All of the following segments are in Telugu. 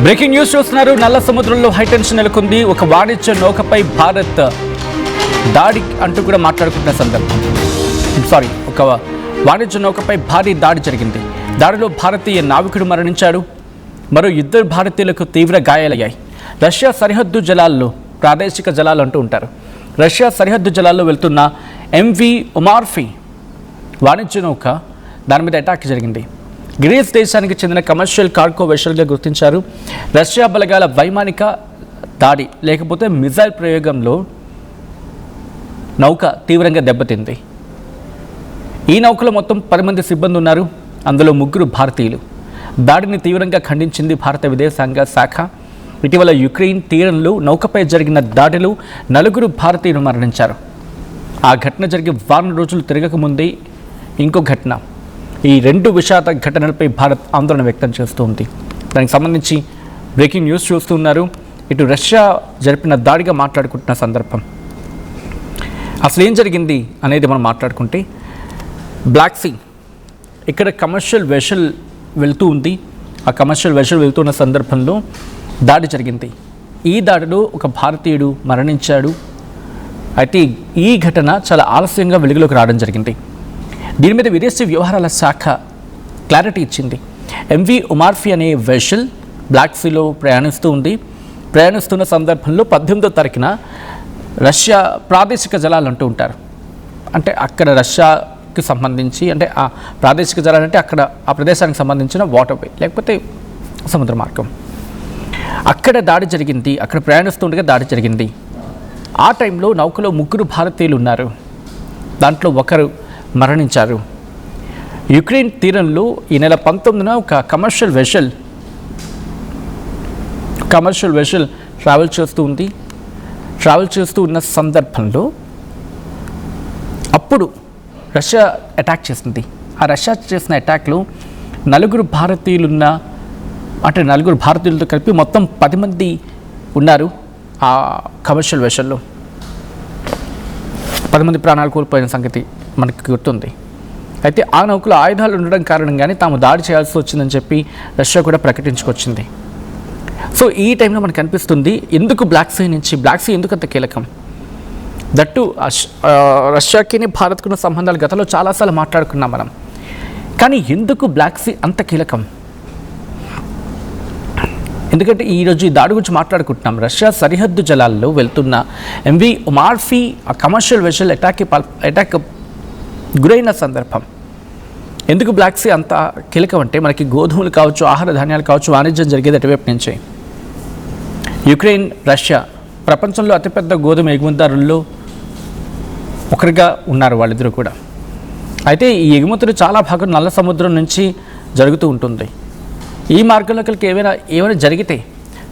బ్రేకింగ్ న్యూస్ చూస్తున్నారు. నల్ల సముద్రంలో హైటెన్షన్ నెలకొంది. ఒక వాణిజ్య నౌకపై భారత్ దాడి అంటూ కూడా మాట్లాడుకుంటున్న సందర్భం. ఒక వాణిజ్య నౌకపై భారీ దాడి జరిగింది. దాడిలో భారతీయ నావికుడు మరణించాడు. మరో 2 భారతీయులకు తీవ్ర గాయాలయ్యాయి. రష్యా సరిహద్దు జలాల్లో, ప్రాదేశిక జలాలు అంటూ ఉంటారు, రష్యా సరిహద్దు జలాల్లో వెళ్తున్న ఎంవి ఉమార్ఫీ వాణిజ్య నౌక, దాని మీద అటాక్ జరిగింది. గ్రీస్ దేశానికి చెందిన కమర్షియల్ కార్గో వెషల్గా గుర్తించారు. రష్యా బలగాల వైమానిక దాడి లేకపోతే మిజైల్ ప్రయోగంలో నౌక తీవ్రంగా దెబ్బతింది. ఈ నౌకలో మొత్తం 10 మంది సిబ్బంది ఉన్నారు. అందులో 3 భారతీయులు. దాడిని తీవ్రంగా ఖండించింది భారత విదేశాంగ శాఖ. ఇటీవల యుక్రెయిన్ తీరంలో నౌకపై జరిగిన దాడిలో 4 భారతీయులు మరణించారు. ఆ ఘటన జరిగి వారం రోజులు తిరగకముందే ఇంకో ఘటన. ఈ 2 విషాద ఘటనలపై భారత్ ఆందోళన వ్యక్తం చేస్తూ ఉంది. దానికి సంబంధించి బ్రేకింగ్ న్యూస్ చూస్తున్నారు. ఇటు రష్యా జరిపిన దాడిగా మాట్లాడుకుంటున్న సందర్భం. అసలు ఏం జరిగింది అనేది మనం మాట్లాడుకుంటే, బ్లాక్ సీ ఇక్కడ కమర్షియల్ వెషల్ వెళ్తూ ఉంది. ఆ కమర్షియల్ వెషల్ వెళ్తున్న సందర్భంలో దాడి జరిగింది. ఈ దాడిలో ఒక భారతీయుడు మరణించాడు. అయితే ఈ ఘటన చాలా ఆలస్యంగా వెలుగులోకి రావడం జరిగింది. దీని మీద విదేశీ వ్యవహారాల శాఖ క్లారిటీ ఇచ్చింది. ఎంవి ఉమార్ఫీ అనే వెషల్ బ్లాక్ సీలో ప్రయాణిస్తున్న సందర్భంలో 18వ తారీఖున రష్యా ప్రాదేశిక జలాలు అంటూ ఉంటారు. అంటే అక్కడ రష్యాకి సంబంధించి, అంటే ఆ ప్రాదేశిక జలాలు అంటే అక్కడ ఆ ప్రదేశానికి సంబంధించిన వాటర్వే లేకపోతే సముద్ర మార్గం, అక్కడ దాడి జరిగింది. అక్కడ ప్రయాణిస్తుండగా దాడి జరిగింది. ఆ టైంలో నౌకలో 3 భారతీయులు ఉన్నారు. దాంట్లో ఒకరు మరణించారు. యుక్రెయిన్ తీరంలో ఈ నెల 19న ఒక కమర్షియల్ వెషల్ ట్రావెల్ చేస్తూ ఉన్న సందర్భంలో అప్పుడు రష్యా అటాక్ చేసింది. ఆ రష్యా చేసిన అటాక్లో 4 భారతీయులతో కలిపి మొత్తం 10 మంది ఉన్నారు. ఆ కమర్షియల్ వెషల్లో 10 మంది ప్రాణాలు కోల్పోయిన సంగతి మనకు గుర్తుంది. అయితే ఆ నౌకలో ఆయుధాలు ఉండడం కారణంగానే తాము దాడి చేయాల్సి వచ్చిందని చెప్పి రష్యా కూడా ప్రకటించుకొచ్చింది. సో ఈ టైంలో మనకు అనిపిస్తుంది, ఎందుకు బ్లాక్ సీ ఎందుకు అంత కీలకం? దట్టు రష్యాకి భారత్కున్న సంబంధాలు గతంలో చాలాసార్లు మాట్లాడుకున్నాం మనం. కానీ ఎందుకు బ్లాక్ సీ అంత కీలకం? ఎందుకంటే ఈరోజు ఈ దాడి గురించి మాట్లాడుకుంటున్నాం. రష్యా సరిహద్దు జలాల్లో వెళ్తున్న ఎంవి ఉమార్ఫీ ఆ కమర్షియల్ వెషల్ అటాక్ గురైన సందర్భం. ఎందుకు బ్లాక్ సీ అంత కీలకం అంటే, మనకి గోధుమలు కావచ్చు, ఆహార ధాన్యాలు కావచ్చు, వాణిజ్యం జరిగేది అటువైపు నుంచే. యుక్రెయిన్, రష్యా ప్రపంచంలో అతిపెద్ద గోధుమ ఎగుమతిదారుల్లో ఒకరిగా ఉన్నారు వాళ్ళిద్దరూ కూడా. అయితే ఈ ఎగుమతులు చాలా భాగం నల్ల సముద్రం నుంచి జరుగుతూ ఉంటుంది. ఈ మార్గంలోకి ఏమైనా జరిగితే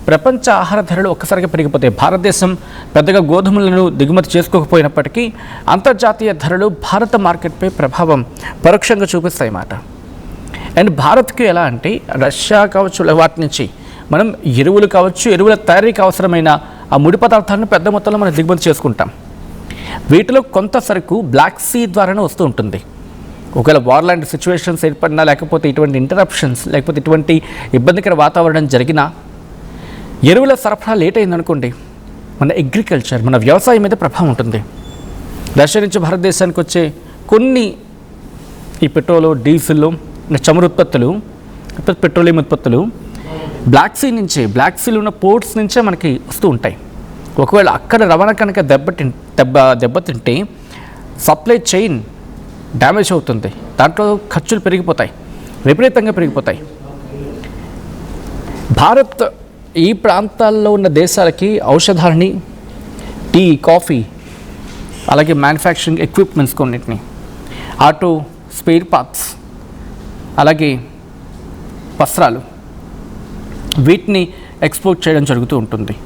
ప్రపంచ ఆహార ధరలు ఒక్కసారిగా పెరిగిపోతాయి. భారతదేశం పెద్దగా గోధుమలను దిగుమతి చేసుకోకపోయినప్పటికీ అంతర్జాతీయ ధరలు భారత మార్కెట్పై ప్రభావం పరోక్షంగా చూపిస్తాయి అన్నమాట. అండ్ భారత్కి ఎలా అంటే, రష్యా కావచ్చు, వాటి నుంచి మనం ఎరువులు కావచ్చు, ఎరువుల తయారీకి అవసరమైన ఆ ముడి పదార్థాలను పెద్ద మొత్తంలో మనం దిగుమతి చేసుకుంటాం. వీటిలో కొంత సరుకు బ్లాక్ సీ ద్వారానే వస్తూ ఉంటుంది. ఒకవేళ వార్ లాంటి సిచ్యువేషన్స్ ఏర్పడినా, లేకపోతే ఇటువంటి ఇంటరప్షన్స్, లేకపోతే ఇటువంటి ఇబ్బందికర వాతావరణం జరిగినా, ఎరువుల సరఫరా లేట్ అయిందనుకోండి, మన అగ్రికల్చర్, మన వ్యవసాయం మీద ప్రభావం ఉంటుంది. రష్యా నుంచి భారతదేశానికి వచ్చే కొన్ని ఈ పెట్రోలు, డీజిల్, చమురు ఉత్పత్తులు, పెట్రోలియం ఉత్పత్తులు బ్లాక్ సీలో ఉన్న పోర్ట్స్ నుంచే మనకి వస్తూ ఉంటాయి. ఒకవేళ అక్కడ రవాణా కనుక దెబ్బతింటే సప్లై చైన్ డ్యామేజ్ అవుతుంది. దాంట్లో ఖర్చులు విపరీతంగా పెరిగిపోతాయి. భారత్ ఈ ప్రాంతాల్లో ఉన్న దేశాలకి ఔషధాలని, టీ, కాఫీ, అలాగే మ్యానుఫ్యాక్చరింగ్ ఎక్విప్మెంట్స్ కొన్నిటిని, ఆటో స్పేర్ పార్ట్స్, అలాగే వస్త్రాలు, వీటిని ఎక్స్పోర్ట్ చేయడం జరుగుతూ ఉంటుంది.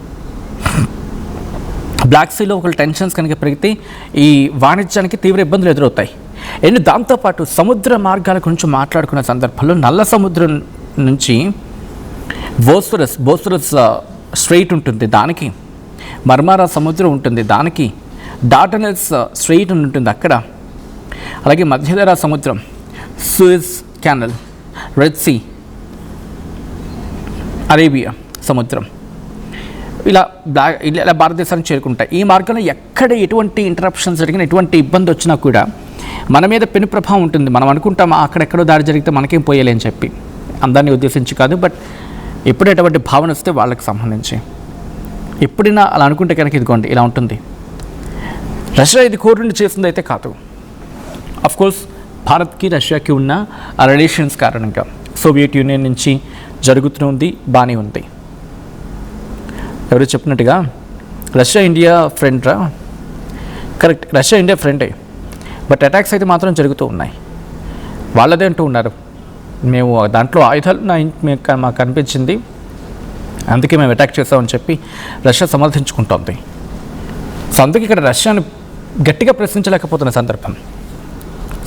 బ్లాక్ సీలో ఒకవేళ టెన్షన్స్ కనుక పెరిగితే ఈ వాణిజ్యానికి తీవ్ర ఇబ్బందులు ఎదురవుతాయి. అండ్ దాంతోపాటు సముద్ర మార్గాల గురించి మాట్లాడుకున్న సందర్భంలో నల్ల సముద్రం నుంచి బోస్ఫరస్ స్ట్రెయిట్ ఉంటుంది, దానికి మర్మారా సముద్రం ఉంటుంది, దానికి డార్డనెల్స్ స్ట్రెయిట్ ఉంటుంది అక్కడ, అలాగే మధ్యధరా సముద్రం, Suez canal, red sea, Arabia, సముద్రం. ఇలా భారతదేశానికి చేరుకుంటాయి. ఈ మార్గంలో ఎక్కడ ఎటువంటి ఇంటరప్షన్స్ జరిగినా, ఎటువంటి ఇబ్బంది వచ్చినా కూడా మన మీద పెను ప్రభావం ఉంటుంది. మనం అనుకుంటాం అక్కడెక్కడో దాడి జరిగితే మనకేం పోయాలి అని చెప్పి, అందరినీ ఉద్దేశించి కాదు, బట్ ఎప్పుడు ఎటువంటి భావన వస్తే వాళ్ళకి సంబంధించి ఎప్పుడైనా అలా అనుకుంటే కనుక ఇదిగోండి ఇలా ఉంటుంది. రష్యా ఇది కోరుండి చేసింది అయితే కాదు. అఫ్కోర్స్ భారత్కి రష్యాకి ఉన్న ఆ రిలేషన్స్ కారణంగా సోవియట్ యూనియన్ నుంచి జరుగుతుంది, బాగానే ఉంది. ఎవరు చెప్పినట్టుగా రష్యా ఇండియా ఫ్రెండ్రా, కరెక్ట్, రష్యా ఇండియా ఫ్రెండే, బట్ అటాక్స్ అయితే మాత్రం జరుగుతూ ఉన్నాయి. వాళ్ళదే అంటూ ఉన్నారు, మేము దాంట్లో ఆయుధాలు మాకు కనిపించింది, అందుకే మేము అటాక్ చేస్తామని చెప్పి రష్యా సమర్థించుకుంటోంది. సో అందుకే ఇక్కడ రష్యాను గట్టిగా ప్రశ్నించలేకపోతున్న సందర్భం.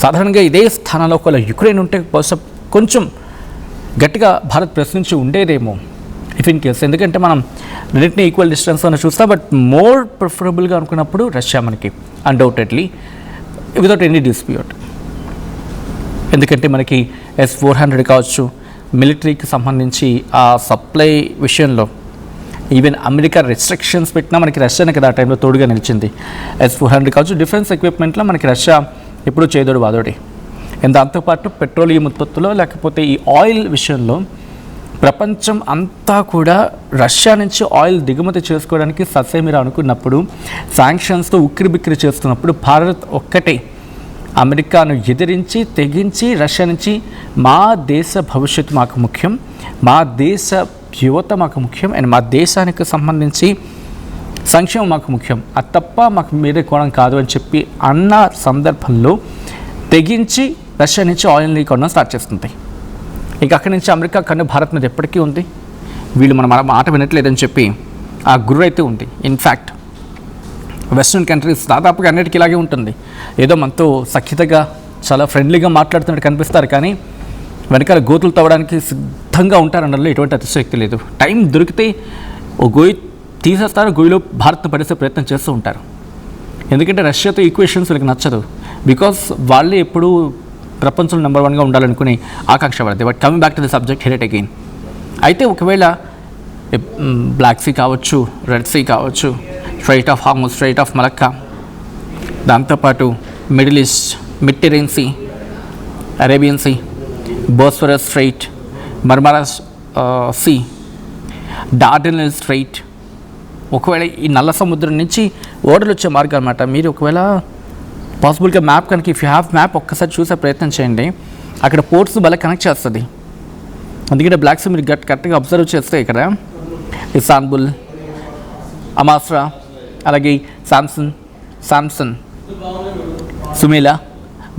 సాధారణంగా ఇదే స్థానంలో ఒకవేళ యుక్రెయిన్ ఉంటే బహుశా కొంచెం గట్టిగా భారత్ ప్రశ్నించి ఉండేదేమో ఇఫ్ ఇన్ కేస్, ఎందుకంటే మనం రెండింటిని ఈక్వల్ డిస్టెన్స్ అని చూస్తాం, బట్ మోర్ ప్రిఫరబుల్గా అనుకున్నప్పుడు రష్యా మనకి అన్డౌటెడ్లీ వితౌట్ ఎనీ డిస్ప్యూట్. ఎందుకంటే మనకి S-400 కావచ్చు, మిలిటరీకి సంబంధించి ఆ సప్లై విషయంలో ఈవెన్ అమెరికా రెస్ట్రిక్షన్స్ పెట్టినా మనకి రష్యానే కదా ఆ టైంలో తోడుగా నిలిచింది. S-400 కావచ్చు, డిఫెన్స్ ఎక్విప్మెంట్లో మనకి రష్యా ఎప్పుడూ చేదోడు వాదోడి. దాంతోపాటు పెట్రోలియం ఉత్పత్తులో లేకపోతే ఈ ఆయిల్ విషయంలో ప్రపంచం అంతా కూడా రష్యా నుంచి ఆయిల్ దిగుమతి చేసుకోవడానికి ససేమిరా అనుకున్నప్పుడు, శాంక్షన్స్తో ఉక్కిరిబిక్కిరి చేస్తున్నప్పుడు భారత్ ఒక్కటే అమెరికాను ఎదిరించి తెగించి రష్యా నుంచి మా దేశ భవిష్యత్తు మాకు ముఖ్యం, మా దేశ యువత మాకు ముఖ్యం, అండ్ మా దేశానికి సంబంధించి సంక్షేమం మాకు ముఖ్యం, అది తప్ప మాకు మీరే కొనడం కాదు అని చెప్పి అన్న సందర్భంలో తెగించి రష్యా నుంచి ఆయిల్ని కొనడం స్టార్ట్ చేస్తుంది. ఇంకా అక్కడి నుంచి అమెరికా కన్ను భారత్ మీద ఎప్పటికీ ఉంది. వీళ్ళు మన మాట వినట్లేదని చెప్పి ఆ గుర్రు అయితే ఉంది. ఇన్ఫ్యాక్ట్ వెస్ట్రన్ కంట్రీస్ దాదాపుగా అన్నిటికీ ఇలాగే ఉంటుంది. ఏదో మనతో సఖ్యతగా చాలా ఫ్రెండ్లీగా మాట్లాడుతున్నట్టు కనిపిస్తారు, కానీ వెనకాల గోతులు తవ్వడానికి సిద్ధంగా ఉంటారన్నలో ఎటువంటి అతిశయోక్తి లేదు. టైం దొరికితే ఓ గొయ్యి తీసేస్తారు, గొయ్యిలో భారత్ను పడేసే ప్రయత్నం చేస్తూ ఉంటారు. ఎందుకంటే రష్యాతో ఈక్వేషన్స్ వీళ్ళకి నచ్చదు, బికాస్ వాళ్ళే ఎప్పుడూ ప్రపంచంలో నెంబర్ 1గా ఉండాలనుకునే ఆకాంక్ష పడుతుంది. But coming back to the subject here it again. అయితే ఒకవేళ బ్లాక్ సీ కావచ్చు, రెడ్ సీ కావచ్చు, Strait of Hormuz, Strait of Malacca, దాంతోపాటు Middle East, Mediterranean Sea, Arabian Sea, Bosphorus Strait, Marmara Sea, Dardanelle Strait, ఒకవేళ ఈ నల్ల సముద్రం నుంచి ఓడలు వచ్చే మార్గం అనమాట. మీరు ఒకవేళ పాసిబుల్గా మ్యాప్ కనుక ఇఫ్ యూ హ్యావ్ మ్యాప్ ఒక్కసారి చూసే ప్రయత్నం చేయండి, అక్కడ పోర్ట్స్ బాగా కనెక్ట్ చేస్తుంది. అందుకని బ్లాక్ సీ మీరు కరెక్ట్గా అబ్జర్వ్ చేస్తే ఇక్కడ ఇస్తాన్బుల్, అమాస్రా, అలాగే శాంసన్, సుమేలా,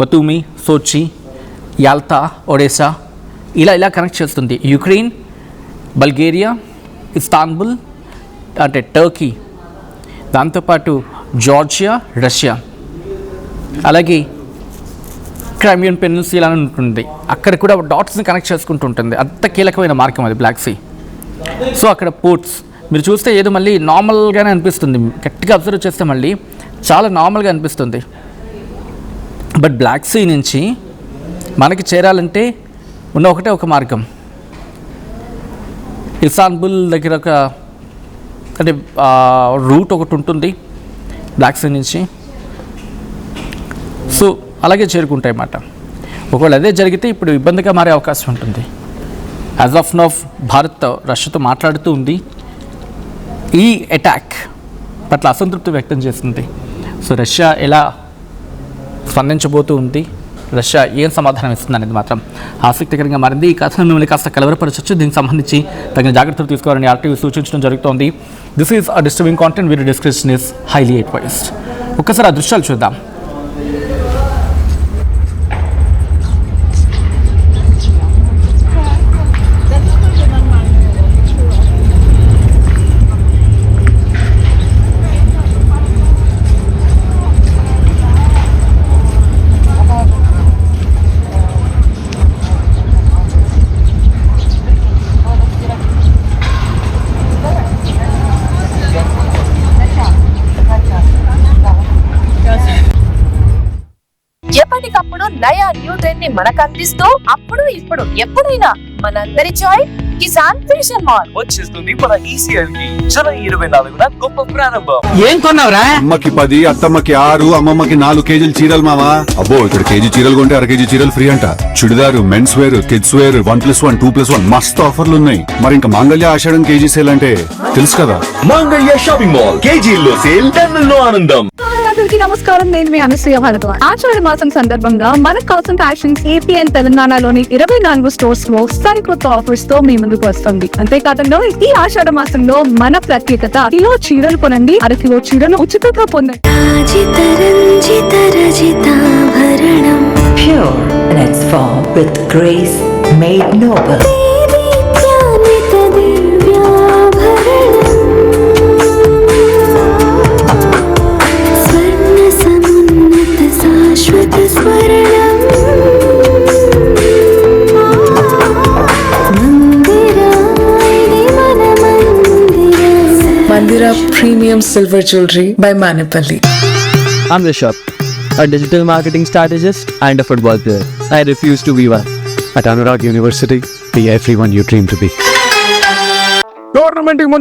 బతూమి, సోచి, యాల్తా, ఒడేసా, ఇలా కనెక్ట్ చేస్తుంది. యుక్రెయిన్, బల్గేరియా, ఇస్తాన్బుల్ అంటే టర్కీ, దాంతోపాటు జార్జియా, రష్యా, అలాగే క్రైమియన్ పెనిన్సులా అని ఉంటుంది, అక్కడ కూడా డాట్స్ని కనెక్ట్ చేసుకుంటూ ఉంటుంది. అంత కీలకమైన మార్గం అది బ్లాక్ సీ. సో అక్కడ పోర్ట్స్ మీరు చూస్తే ఏదో మళ్ళీ నార్మల్గానే అనిపిస్తుంది, గట్టిగా అబ్జర్వ్ చేస్తే మళ్ళీ చాలా నార్మల్గా అనిపిస్తుంది. బట్ బ్లాక్ సీ నుంచి మనకి చేరాలంటే ఉన్న ఒకటే ఒక మార్గం. ఇస్తాన్బుల్ దగ్గర ఒక అంటే రూట్ ఒకటి ఉంటుంది బ్లాక్ సీ నుంచి, సో అలాగే చేరుకుంటాయి అన్నమాట. ఒకవేళ అదే జరిగితే ఇప్పుడు ఇబ్బందిగా మారే అవకాశం ఉంటుంది. యాజ్ ఆఫ్ నౌ భారత్ రష్యాతో మాట్లాడుతూ ఉంది, ఈ అటాక్ పట్ల అసంతృప్తి వ్యక్తం చేస్తుంది. సో రష్యా ఎలా స్పందించబోతూ ఉంది, రష్యా ఏం సమాధానం ఇస్తుంది అనేది మాత్రం ఆసక్తికరంగా మారింది. ఈ కథను మిమ్మల్ని కాస్త కలవరపరచవచ్చు, దీనికి సంబంధించి తగిన జాగ్రత్తలు తీసుకోవాలని ఆర్టీవీ సూచించడం జరుగుతోంది. This is a disturbing content, వీరి డిస్క్రిప్షన్ ఇస్ హైలీ అడ్వైస్డ్. ఒక్కసారి ఆ దృశ్యాలు చూద్దాం. ఎప్పటికప్పుడు నయా న్యూ ట్రెండ్ ని మనకు అందిస్తూ అప్పుడు ఇప్పుడు ఎప్పుడైనా మనందరి చాయ్ కిసాన్ ఫ్యూషన్ మాల్ వచ్చేస్తుంది మన ECL కి జూలై 24న గొప్ప ప్రారంభం. ఏం కొన్నావురా? అమ్మకి 10, అత్తమ్మకి 6, అమ్మమ్మకి 4 కేజీలు చీరలు మావా. అబ్బో ఇక్కడ కేజీ చీరలు కొంటే అర కేజీ చీరలు ఫ్రీ అంట. చుడిదారు, మెన్స్ వేర్, కిడ్స్ వేర్ 1+1, 2+1 మస్తు ఆఫర్లు ఉన్నాయి. మరి ఇంకా మాంగళ్య ఆషాఢం కేజీ సేల్ అంటే తెలుసు కదా. మాంగళ్య షాపింగ్ మాల్ కేజీల్లో సేల్, టన్నుల్లో ఆనందం. అందరికీ నమస్కారం. నేను మీ అనసూయ భరద్వాజ్. ఆషాఢ మాసం సందర్భంగా మన కాసన్ ఫ్యాషన్స్ ఏపీ అండ్ తెలంగాణలోని 24 స్టోర్స్ లో సరికొత్త ఆఫర్స్ తో మీ ముందుకు వస్తుంది. అంతేకాదంలో ఈ ఆషాఢ మాసంలో మన ప్రత్యేకత కిలో చీరలు కొనండి, అర కిలో చీరలు ఉచితంగా పొందండి. Pure in its form with grace made noble. Mandira Premium Silver Jewelry by Manipali. I'm Rishabh, a digital marketing strategist and a football player. I refuse to be one. At Anurag University, be everyone you dream to be. Tournament కి ముందు